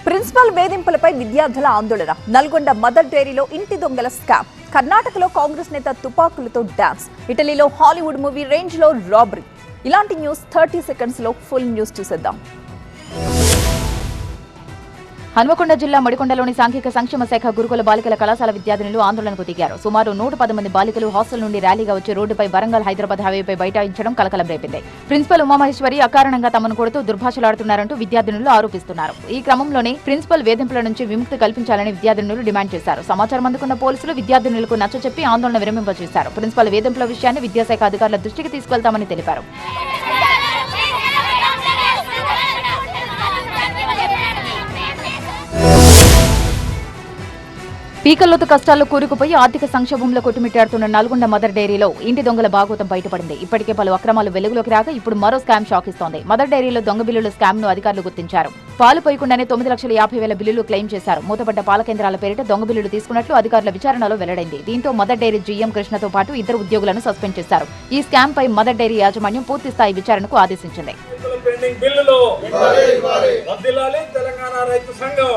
Principal వేధింపులపై విద్యార్థుల ఆందోళన. Nalgonda mother డైరీలో ఇంటి దొంగల స్కామ్. కర్ణాటకలో కాంగ్రెస్ నేత తుపాకులతో డాన్స్. ఇటలీలో హాలీవుడ్ మూవీ రేంజ్ లో రాబరీ. ఇలాంటి న్యూస్ 30 సెకండ్స్ లో ఫుల్ న్యూస్ చూసేద్దాం. హన్మకొండ జిల్లా మడికొండలోని సాంఘిక సంక్షేమ శాఖ గురుకుల బాలికల కళాశాల విద్యార్థినులు ఆందోళనకు దిగారు. సుమారు 110 మంది బాలికలు హాస్టల్ నుండి ర్యాలీగా వచ్చి రోడ్డుపై వరంగల్ హైదరాబాద్ హైవేపై బైఠాయించడం కలకలం రేపింది. ప్రిన్సిపల్ ఉమామహేశ్వరి అకారణంగా తమను కొడుతూ దుర్భాషలాడుతున్నారంటూ విద్యార్థినులు ఆరోపిస్తున్నారు. ఈ క్రమంలోనే ప్రిన్సిపల్ వేధింపుల నుంచి విముక్తి కల్పించాలని విద్యార్థినులు డిమాండ్ చేశారు. సమాచారం అందుకున్న పోలీసులు విద్యార్థినులకు నచ్చచెప్పి ఆందోళన విరమింపజేశారు. ప్రిన్సిపల్ వేధింపుల విషయాన్ని విద్యాశాఖ అధికారుల దృష్టికి తీసుకెళ్తామని తెలిపారు. పీకల్లోతు కష్టాల్లో కూరుకుపోయి ఆర్థిక సంక్షోభంలో కొట్టుమిట్టాడుతున్న నల్గొండ మదర్ డైరీలో ఇంటి దొంగల భాగోతం బయటపడింది. ఇప్పటికే పలు అక్రమాలు వెలుగులోకి రాగా ఇప్పుడు మరో స్కామ్ షాక్ ఇస్తోంది. మదర్ డైరీలో దొంగ బిల్లుల స్కామ్ ను అధికారులు గుర్తించారు. పాలు పోయకుండానే 9,50,000 బిల్లులు క్లెయిమ్ చేశారు. మూతపడ్డ పాల కేంద్రాల పేరిట దొంగ బిల్లులు తీసుకున్నట్లు అధికారుల విచారణలో వెల్లడైంది. దీంతో మదర్ డైరీ జీఎం కృష్ణతో పాటు 2 ఉద్యోగులను సస్పెండ్ చేశారు. ఈ స్కామ్ పై మదర్ డైరీ యాజమాన్యం పూర్తి స్థాయి విచారణకు ఆదేశించింది. తెలంగాణ రైతు సంఘం